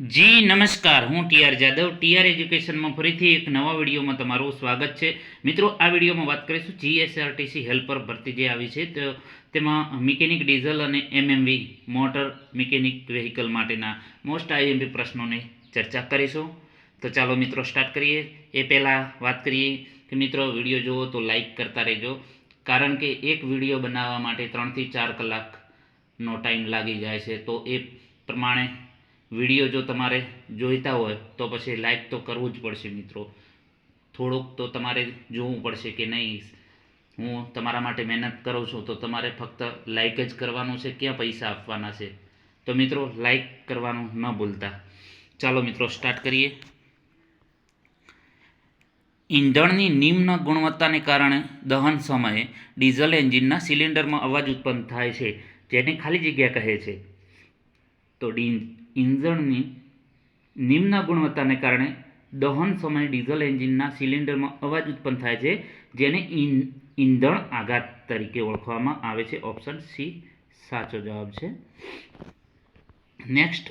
જી નમસ્કાર, હું TR Jadav. TR એજ્યુકેશનમાં ફરીથી એક નવા વિડીયોમાં તમારું સ્વાગત છે. મિત્રો, આ વિડીયોમાં વાત કરીશું જીએસઆરટીસી હેલ્પર ભરતી જે આવી છે તો તેમાં મિકેનિક ડીઝલ અને એમએમવી મોટર મિકેનિક વ્હીકલ માટેના મોસ્ટ આઈએમપી પ્રશ્નોની ચર્ચા કરીશું. તો ચાલો મિત્રો સ્ટાર્ટ કરીએ. એ પહેલાં વાત કરીએ કે મિત્રો વિડીયો જુઓ તો લાઈક કરતા રહેજો, કારણ કે એક વિડીયો બનાવવા માટે 3 થી 4 કલાકનો ટાઈમ લાગી જાય છે. તો એ પ્રમાણે વિડીયો જો તમારે જોઈતા હોય તો પછી લાઈક તો કરવું જ પડશે મિત્રો. થોડુંક તો તમારે જોવું પડશે કે નહીં, હું તમારા માટે મહેનત કરું છું તો તમારે ફક્ત લાઈક જ કરવાનું છે, ક્યાં પૈસા આપવાના છે. તો મિત્રો લાઈક કરવાનું ન ભૂલતા. ચાલો મિત્રો સ્ટાર્ટ કરીએ. ઈંધણની નિમ્ન ગુણવત્તાને કારણે દહન સમયે ડીઝલ એન્જિનના સિલિન્ડરમાં અવાજ ઉત્પન્ન થાય છે, જેને ખાલી જગ્યા કહે છે. તો ઈંધણની નિમ્ન ગુણવત્તાને કારણે દહન સમયે ડીઝલ એન્જિનના સિલિન્ડરમાં અવાજ ઉત્પન્ન થાય છે, જેને ઈંધણ આઘાત તરીકે ઓળખવામાં આવે છે. ઓપ્શન સી સાચો જવાબ છે. નેક્સ્ટ,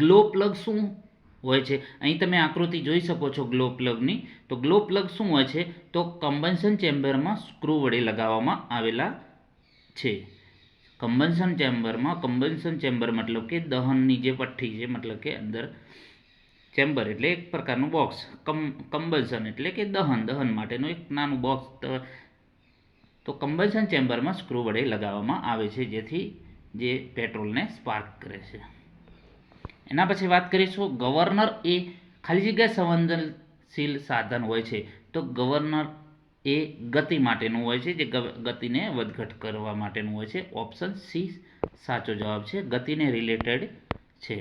ગ્લો પ્લગ શું હોય છે? અહીં તમે આકૃતિ જોઈ શકો છો ગ્લો પ્લગની. તો ગ્લો પ્લગ શું હોય છે? તો કમ્બશન ચેમ્બરમાં સ્ક્રૂ વડે લગાવવામાં આવેલા છે. કમ્બશન ચેમ્બર મતલબ કે દહનની જે પટ્ટી છે, મતલબ કે અંદર ચેમ્બર એટલે એક પ્રકારનું બોક્સ. કમ્બશન એટલે કે દહન માટેનું એક નાનું બોક્સ. તો કમ્બશન ચેમ્બરમાં સ્ક્રૂ વડે લગાવવામાં આવે છે, જેથી જે પેટ્રોલને સ્પાર્ક કરે છે. એના પછી વાત કરીશું, ગવર્નર એ ખાલી જગ્યા સંવેદનશીલ સાધન હોય છે. તો ગવર્નર એ ગતિ માટેનું હોય છે, જે ગતિને વધઘટ કરવા માટેનું હોય છે. ઓપ્શન સી સાચો જવાબ છે, ગતિને રિલેટેડ છે.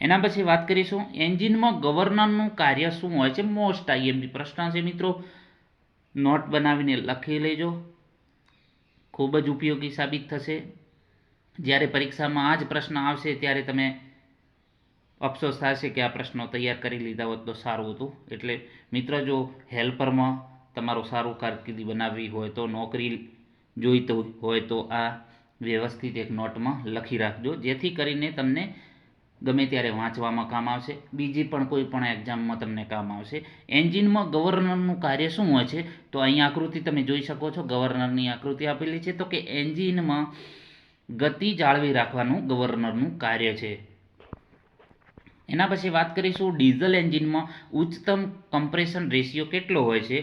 એના પછી વાત કરીશું, એન્જિનમાં ગવર્નરનું કાર્ય શું હોય છે? મોસ્ટ આઈએમપી પ્રશ્ન છે મિત્રો, નોટ બનાવીને લખી લેજો, ખૂબ જ ઉપયોગી સાબિત થશે. જ્યારે પરીક્ષામાં આ જ પ્રશ્ન આવશે ત્યારે તમે અફસોસ થશે કે આ પ્રશ્નો તૈયાર કરી લીધા હોત તો સારું હતું. એટલે મિત્ર, જો હેલ્પરમાં તમારું સારું કારકિર્દી બનાવવી હોય તો, નોકરી જોઈતી હોય તો આ વ્યવસ્થિત એક નોટમાં લખી રાખજો, જેથી કરીને તમને ગમે ત્યારે વાંચવામાં કામ આવશે, બીજી પણ કોઈ પણ એક્ઝામમાં તમને કામ આવશે. એન્જિનમાં ગવર્નરનું કાર્ય શું હોય છે? તો અહીં આકૃતિ તમે જોઈ શકો છો, ગવર્નરની આકૃતિ આપેલી છે. તો કે એન્જિનમાં ગતિ જાળવી રાખવાનું ગવર્નરનું કાર્ય છે. એના પછી વાત કરીશું, ડીઝલ એન્જિનમાં ઉચ્ચતમ કમ્પ્રેશન રેશિયો કેટલો હોય છે?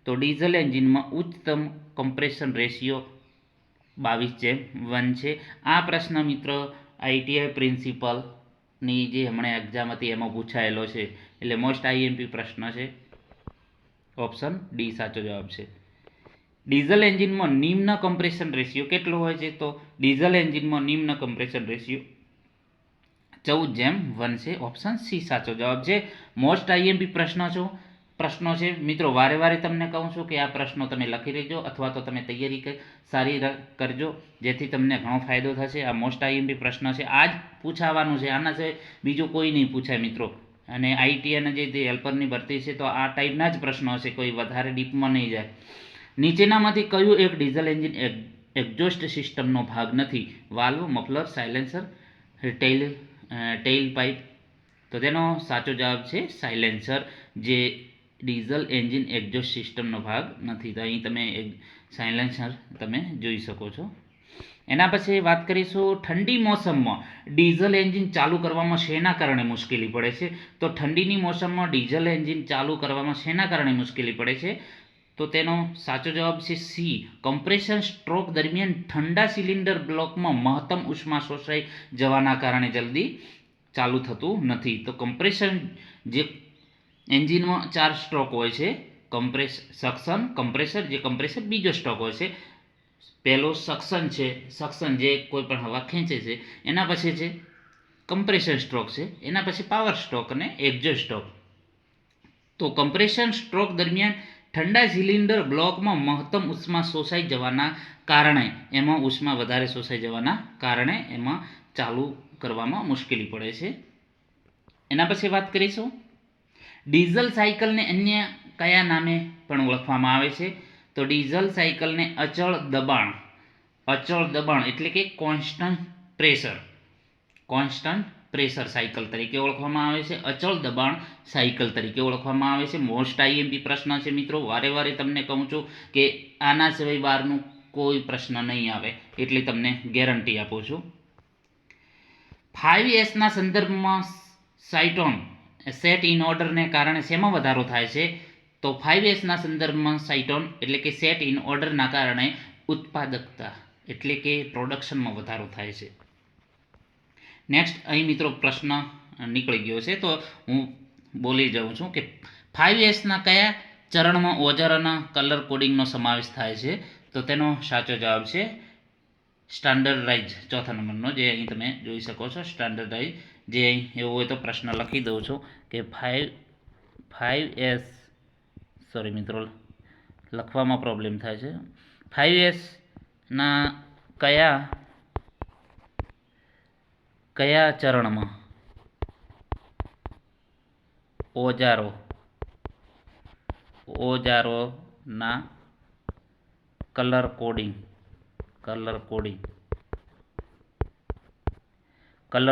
તો ડીઝલ એન્જિનમાં ઉચ્ચતમ કમ્પ્રેશન રેશિયો 22:1 છે. આ પ્રશ્ન મિત્ર આઈટીઆઈ પ્રિન્સિપલની જે હમણાં એક્ઝામ હતી એમાં પૂછાયેલો છે, એટલે મોસ્ટ આઈએમપી પ્રશ્ન છે. ઓપ્શન ડી સાચો જવાબ છે. ડીઝલ એન્જિનમાં નિમ્ન કમ્પ્રેશન રેશિયો કેટલો હોય છે? તો ડીઝલ એન્જિનમાં નિમ્ન કમ્પ્રેશન રેશિયો 14:1 છે. ઓપ્શન સી સાચો જવાબ છે. મોસ્ટ આઈએમપી પ્રશ્નો છે મિત્રો. વારે વારે તમને કહું છું કે આ પ્રશ્નો તમે લખી લેજો, અથવા તો તમે તૈયારી સારી કરજો, જેથી તમને ઘણો ફાયદો થશે. આ મોસ્ટ આઈએમપી પ્રશ્ન છે, આ જ પૂછાવાનું છે, આના છે બીજું કોઈ નહીં પૂછાય મિત્રો. અને આઈટીઆઈના જે હેલ્પરની ભરતી છે તો આ ટાઈપના જ પ્રશ્નો હશે, કોઈ વધારે ડીપમાં નહીં જાય. નીચેનામાંથી કયું એક ડીઝલ એન્જિન એક્ઝોસ્ટ સિસ્ટમનો ભાગ નથી? Valve, muffler, silencer, tail pipe. તો તેનો સાચો જવાબ છે સાયલેન્સર, જે ડીઝલ એન્જિન એક્ઝોસ્ટ સિસ્ટમનો ભાગ નથી. તો અહીં તમે સાયલેન્સર તમે જોઈ શકો છો. એના પછી વાત કરીશું, ઠંડી મોસમમાં ડીઝલ એન્જિન ચાલુ કરવામાં શેના કારણે મુશ્કેલી પડે છે? તો ઠંડીની મોસમમાં ડીઝલ એન્જિન ચાલુ કરવામાં શેના કારણે મુશ્કેલી પડે છે? તો તેનો સાચો જવાબ છે સી, કમ્પ્રેશન સ્ટ્રોક દરમિયાન ઠંડા સિલિન્ડર બ્લોકમાં મહત્તમ ઉષ્મા શોષાઈ જવાના કારણે જલ્દી ચાલુ થતું નથી. તો કમ્પ્રેશન, જે એન્જિનમાં 4 સ્ટ્રોક હોય છે, સક્શન, કમ્પ્રેસર, જે કમ્પ્રેસર બીજો સ્ટ્રોક હોય છે. પહેલો સક્શન છે, સક્શન જે કોઈ પણ હવા ખેંચે છે. એના પછી છે કમ્પ્રેશન સ્ટ્રોક છે, એના પછી પાવર સ્ટ્રોક અને એક્ઝોસ્ટ સ્ટ્રોક. તો કમ્પ્રેશન સ્ટ્રોક દરમિયાન ઠંડા સિલિન્ડર બ્લોકમાં મહત્તમ ઉષ્મા શોષાઈ જવાના કારણે, એમાં ઉષ્મા વધારે શોષાઈ જવાના કારણે એમાં ચાલુ કરવામાં મુશ્કેલી પડે છે. એના પછી વાત કરીશું, ડીઝલ સાયકલને અન્ય કયા નામે પણ ઓળખવામાં આવે છે? તો ડીઝલ સાયકલને અચળ દબાણ એટલે કે કોન્સ્ટન્ટ પ્રેશર સાયકલ તરીકે ઓળખવામાં આવે છે, અચળ દબાણ સાયકલ તરીકે ઓળખવામાં આવે છે. મોસ્ટ આઈએમપી પ્રશ્ન છે મિત્રો. વારે વારે તમને કહું છું કે આના સિવાય બહારનું કોઈ પ્રશ્ન નહીં આવે, એટલી તમને ગેરંટી આપું છું. 5Sના સંદર્ભમાં સાયટોન સેટ ઇન ઓર્ડરને કારણે શેમાં વધારો થાય છે? તો 5Sના સંદર્ભમાં સાયટોન એટલે કે સેટ ઇન ઓર્ડરના કારણે ઉત્પાદકતા એટલે કે પ્રોડક્શનમાં વધારો થાય છે. નેક્સ્ટ અહીં મિત્રો પ્રશ્ન નીકળી ગયો છે, તો હું બોલી જાઉં છું કે 5Sના કયા ચરણમાં ઓજારોના કલર કોડિંગનો સમાવેશ થાય છે? તો તેનો સાચો જવાબ છે સ્ટાન્ડર્ડાઇઝ, ચોથા નંબરનો, જે અહીં તમે જોઈ શકો છો સ્ટાન્ડર્ડાઇઝ. જે અહીં એવું હોય તો પ્રશ્ન લખી દઉં છું કે 5S, સોરી મિત્રો લખવામાં પ્રોબ્લેમ થાય છે. 5Sના કયા ચરણમાં ઓજારોના કલર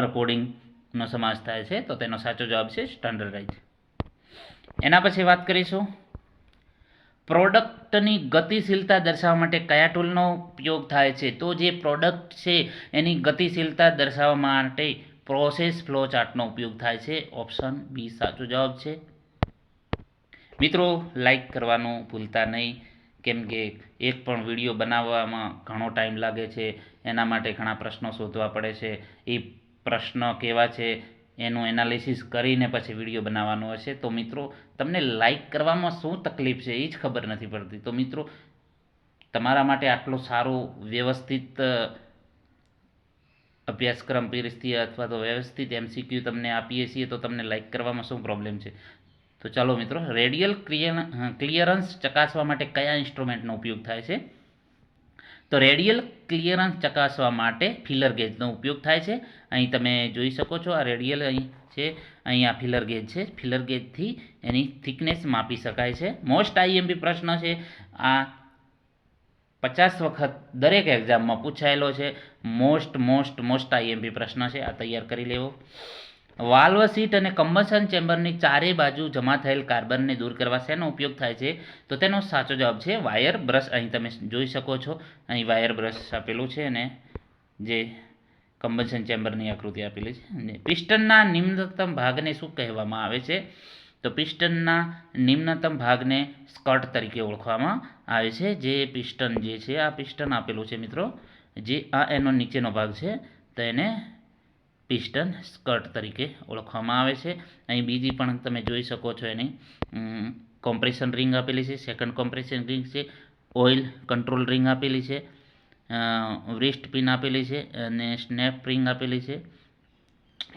કોડિંગનો સમાવેશ થાય છે? તો તેનો સાચો જવાબ છે સ્ટાન્ડર્ડાઇઝ. એના પછી વાત કરીશું પ્રોડક્ટની ગતિશીલતા દર્શાવવા માટે કયા ટૂલનો ઉપયોગ થાય છે? તો જે પ્રોડક્ટ છે એની ગતિશીલતા દર્શાવવા માટે પ્રોસેસ ફ્લો ચાર્ટનો ઉપયોગ થાય છે. ઓપ્શન બી સાચો જવાબ છે. મિત્રો લાઈક કરવાનું ભૂલતા નહીં, કેમ કે એક પણ વિડીયો બનાવવામાં ઘણો ટાઈમ લાગે છે. એના માટે ઘણા પ્રશ્નો શોધવા પડે છે. એ પ્રશ્ન કેવા છે એનું એનાલિસિસ કરીને પછી વિડીયો બનાવવાનો હશે. તો મિત્રો તમને લાઈક કરવામાં શું તકલીફ છે એ જ ખબર નથી પડતી. તો મિત્રો તમારા માટે આટલો સારો વ્યવસ્થિત અભ્યાસક્રમ પીરસ્તીય અથવા તો વ્યવસ્થિત MCQ તમને આપીએ છીએ, તો તમને લાઈક કરવામાં શું પ્રોબ્લેમ છે? તો ચાલો મિત્રો, રેડિયલ ક્લિયરન્સ ચકાસવા માટે કયા ઇન્સ્ટ્રુમેન્ટનો ઉપયોગ થાય છે? તો રેડિયલ ક્લિયરન્સ ચકાસવા માટે ફિલર ગેજનો ઉપયોગ થાય છે. અહીં તમે જોઈ શકો છો આ રેડિયલ અહીં છે, અહીં આ ફિલર ગેજ છે. ફિલર ગેજથી એની થિકનેસ માપી શકાય છે. મોસ્ટ આઈએમપી પ્રશ્ન છે આ, 50 વખત દરેક એક્ઝામમાં પૂછાયેલો છે. મોસ્ટ આઈએમપી પ્રશ્ન છે, આ તૈયાર કરી લેવો. વાલ્વ સીટ અને કમ્બશન ચેમ્બરની ચારે બાજુ જમા થયેલ કાર્બનને દૂર કરવા શેનો ઉપયોગ થાય છે? તો તેનો સાચો જવાબ છે વાયર બ્રશ. અહીં તમે જોઈ શકો છો, અહીં વાયર બ્રશ આપેલું છે અને જે કમ્બશન ચેમ્બરની આકૃતિ આપેલી છે. પિસ્ટનના નિમ્નતમ ભાગને શું કહેવામાં આવે છે? તો પિસ્ટનના નિમ્નતમ ભાગને સ્કર્ટ તરીકે ઓળખવામાં આવે છે. જે પિસ્ટન જે છે, આ પિસ્ટન આપેલું છે મિત્રો, જે આ એનો નીચેનો ભાગ છે, તો એને પિસ્ટન સ્કર્ટ તરીકે ઓળખવામાં આવે છે. અહીં બીજી પણ તમે જોઈ શકો છો, એની કોમ્પ્રેશન રિંગ આપેલી છે, સેકન્ડ કોમ્પ્રેશન રિંગ છે, ઓઇલ કંટ્રોલ રિંગ આપેલી છે, વ્રિસ્ટ પિન આપેલી છે અને સ્નેપ રિંગ આપેલી છે.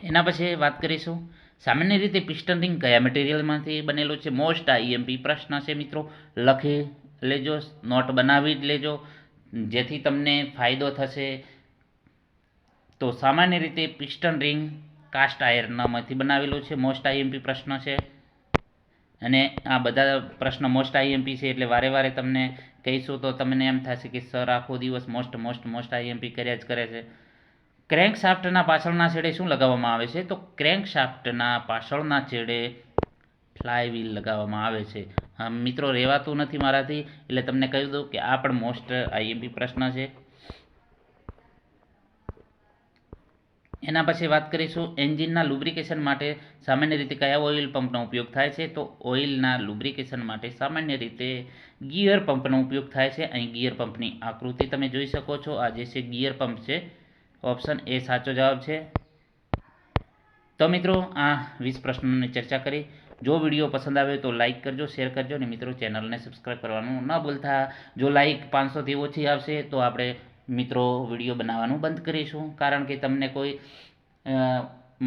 એના પછી વાત કરીશું સામાન્ય રીતે પિસ્ટન રિંગ કયા મટીરિયલમાંથી બનેલું છે? મોસ્ટ આઈએમપી પ્રશ્ન છે મિત્રો, લખી લેજો, નોટ બનાવી જ લેજો, જેથી તમને ફાયદો થશે. તો સામાન્ય રીતે પિસ્ટન રિંગ કાસ્ટ આયર્નમાંથી બનાવેલું છે. મોસ્ટ આઈએમપી પ્રશ્ન છે અને આ બધા પ્રશ્ન મોસ્ટ આઈએમપી છે, એટલે વારે વારે તમને કહીશું તો તમને એમ થશે કે સર આખો દિવસ મોસ્ટ આઈએમપી કર્યા જ કરે છે. ક્રેન્ક શાફ્ટના પાછળના છેડે શું લગાવવામાં આવે છે? તો ક્રેન્ક શાફ્ટના પાછળના છેડે ફ્લાયવ્હીલ લગાવવામાં આવે છે. મિત્રો રહેવાતું નથી મારાથી, એટલે તમને કહી દઉં કે આ પણ મોસ્ટ આઈએમપી પ્રશ્ન છે. એના પછી વાત કરીશું એન્જિનના લુબ્રિકેશન માટે સામાન્ય રીતે કયા ઓઇલ પંપનો ઉપયોગ થાય છે? તો ઓઇલના લુબ્રિકેશન માટે સામાન્ય રીતે ગિયર પંપનો ઉપયોગ થાય છે. અહીં ગિયર પંપની આકૃતિ તમે જોઈ શકો છો, આ જે છે ગિયર પંપ છે. ઓપ્શન એ સાચો જવાબ છે. તો મિત્રો આ 20 પ્રશ્નોની ચર્ચા કરી. જો વિડીયો પસંદ આવ્યો તો લાઇક કરજો, શેર કરજો અને મિત્રો ચેનલને સબસ્ક્રાઈબ કરવાનું ન ભૂલતા. જો લાઇક 500થી ઓછી આવશે તો આપણે મિત્રો વિડીયો બનાવવાનું બંધ કરીશું, કારણ કે તમને કોઈ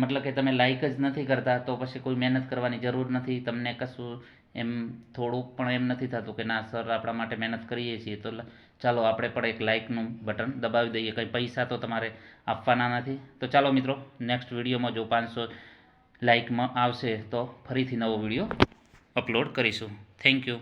મતલબ કે તમે લાઈક જ નથી કરતા, તો પછી કોઈ મહેનત કરવાની જરૂર નથી. તમને કશું એમ થોડુંક પણ એમ નથી થતું કે ના સર આપણા માટે મહેનત કરીએ છીએ, તો ચાલો આપણે પણ એક લાઇકનું બટન દબાવી દઈએ. કંઈ પૈસા તો તમારે આપવાના નથી. તો ચાલો મિત્રો, નેક્સ્ટ વિડીયોમાં જો 500 લાઇકમાં આવશે તો ફરીથી નવો વિડીયો અપલોડ કરીશું. Thank you.